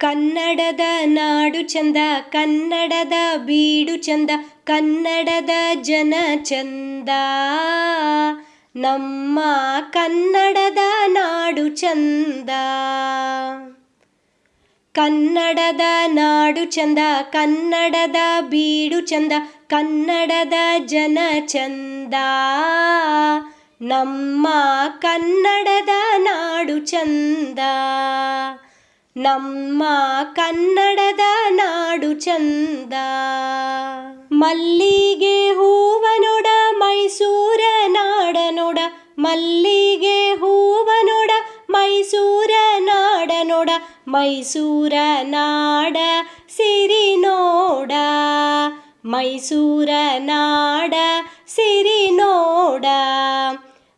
ಕನ್ನಡದ ನಾಡು ಚಂದ, ಕನ್ನಡದ ಬೀಡು ಚಂದ, ಕನ್ನಡದ ಜನ ಚಂದ. ನಮ್ಮ ಕನ್ನಡದ ನಾಡು ಚಂದ. ಕನ್ನಡದ ನಾಡು ಚಂದ, ಕನ್ನಡದ ಬೀಡು ಚಂದ, ಕನ್ನಡದ ಜನ ಚಂದ. ನಮ್ಮ ಕನ್ನಡದ ನಾಡು ಚಂದ. ನಮ್ಮ ಕನ್ನಡದ ನಾಡು ಚಂದ. ಮಲ್ಲಿಗೆ ಹೂವ ನೋಡ ಮೈಸೂರ ನಾಡ ನೋಡ, ಮಲ್ಲಿಗೆ ಹೂವ ನೋಡ ಮೈಸೂರ ನಾಡ ನೋಡ, ಮೈಸೂರ ನಾಡ ಸಿರಿ ನೋಡ, ಮೈಸೂರ ನಾಡ ಸಿರಿ ನೋಡ.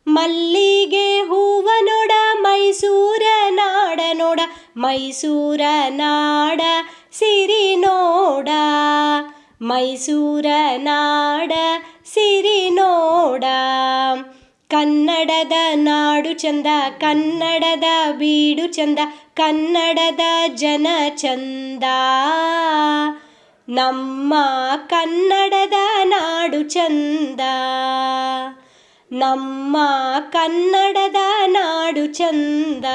ಮಲ್ಲಿಗೆ ಹೂವ ನೋಡ ಮೈಸೂರ ನಾಡ ನೋಡ, ಮೈಸೂರ ನಾಡ ಸಿರಿ ನೋಡ, ಮೈಸೂರ ನಾಡ ಸಿರಿ ನೋಡ. ಕನ್ನಡದ ನಾಡು ಚಂದ, ಕನ್ನಡದ ಬೀಡು ಚಂದ, ಕನ್ನಡದ ಜನ ಚಂದ. ನಮ್ಮ ಕನ್ನಡದ ನಾಡು ಚಂದ. ನಮ್ಮ ಕನ್ನಡದ ನಾಡು ಚಂದ.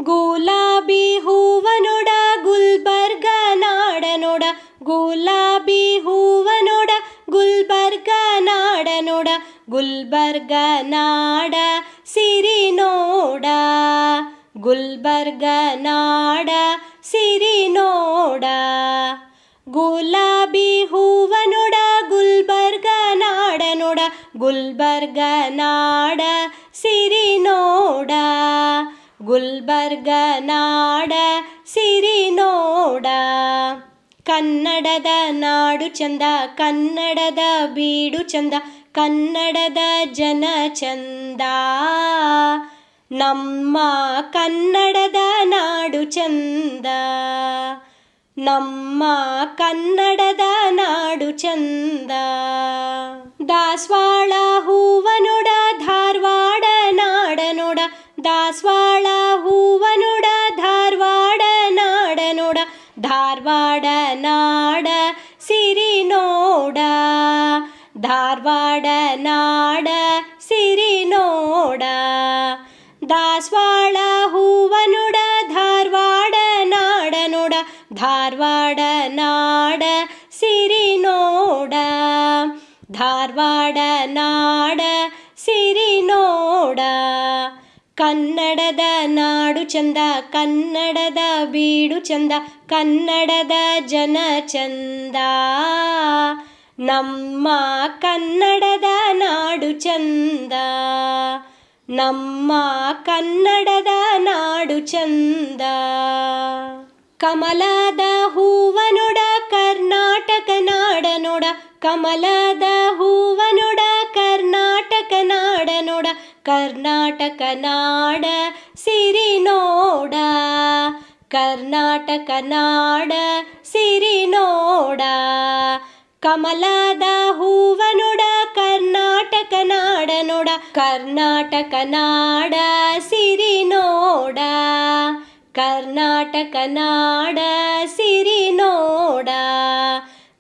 ಗುಲಾಬಿ ಹೂವ ನೋಡ ಗುಲ್ಬರ್ಗ ನಾಡ ನೋಡ, ಗುಲಾಬಿ ಹೂವ ನೋಡ ಗುಲ್ಬರ್ಗ ನಾಡ ನೋಡ, ಗುಲ್ಬರ್ಗ ನಾಡ ಸಿರಿ ನೋಡ, ಗುಲ್ಬರ್ಗ ನಾಡ ಸಿರಿ ನೋಡ. ಗುಲಾಬಿ ಹೂವ ನೋಡ ಗುಲ್ಬರ್ಗ ನಾಡ ನೋಡ, ಗುಲ್ಬರ್ಗ ನಾಡ ಸಿರಿ ನೋಡ, ಗುಲ್ಬರ್ಗ ನಾಡ ಸಿರಿ ನೋಡ. ಕನ್ನಡದ ನಾಡು ಚಂದ, ಕನ್ನಡದ ಬೀಡು ಚಂದ, ಕನ್ನಡದ ಜನ ಚಂದ. ನಮ್ಮ ಕನ್ನಡದ ನಾಡು ಚಂದ. ನಮ್ಮ ಕನ್ನಡದ ನಾಡು ಚಂದ. ದಾಸವಾಳ ಹೂವ ನೋಡ ಧಾರವಾಡ ನಾಡ ನೋಡ, ದಾಸವಾಳ ಹೂವ ನೋಡ ಧಾರವಾಡ ನಾಡ ನೋಡ, ಧಾರವಾಡ ನಾಡ ಸಿರಿ ನೋಡ, ಧಾರವಾಡ ನಾಡ ಸಿರಿ ನೋಡ. ದಾಸವಾಳ ಹೂವ ನೋಡ ಧಾರವಾಡ ನಾಡ ನೋಡ, ಧಾರವಾಡ ನಾಡ ಸಿರಿ ನೋಡ, ಧಾರವಾಡ ನಾಡ ಸಿರಿ ನೋಡ. ಕನ್ನಡದ ನಾಡು ಚಂದ, ಕನ್ನಡದ ಬೀಡು ಚಂದ, ಕನ್ನಡದ ಜನ ಚಂದ. ನಮ್ಮ ಕನ್ನಡದ ನಾಡು ಚಂದ. ನಮ್ಮ ಕನ್ನಡದ ನಾಡು ಚಂದ. ಕಮಲದ ಹೂವ ನೋಡ ಕರ್ನಾಟಕ ನಾಡ ನೋಡ, ಕಮಲದ ಹೂವ ನೋಡ ಕರ್ನಾಟಕ ನಾಡ ನೋಡ, ಕರ್ನಾಟಕ ನಾಡ ಸಿರಿ ನೋಡ, ಕರ್ನಾಟಕ ನಾಡ ಸಿರಿ ನೋಡ. ಕಮಲದ ಹೂವ ನೋಡ ಕರ್ನಾಟಕ ನಾಡ ನೋಡ, ಕರ್ನಾಟಕ ನಾಡ ಸಿರಿ ನೋಡ, ಕರ್ನಾಟಕ ನಾಡ ಸಿರಿ ನೋಡ.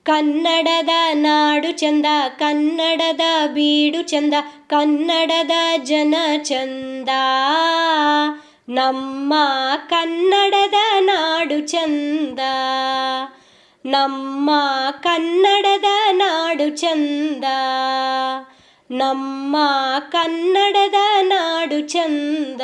ಕನ್ನಡದ ನಾಡು ಚಂದ, ಕನ್ನಡದ ಬೀಡು ಚಂದ, ಕನ್ನಡದ ಜನ ಚಂದ. ನಮ್ಮ ಕನ್ನಡದ ನಾಡು ಚಂದ. ನಮ್ಮ ಕನ್ನಡದ ನಾಡು ಚಂದ. ನಮ್ಮ ಕನ್ನಡದ ನಾಡು ಚಂದ.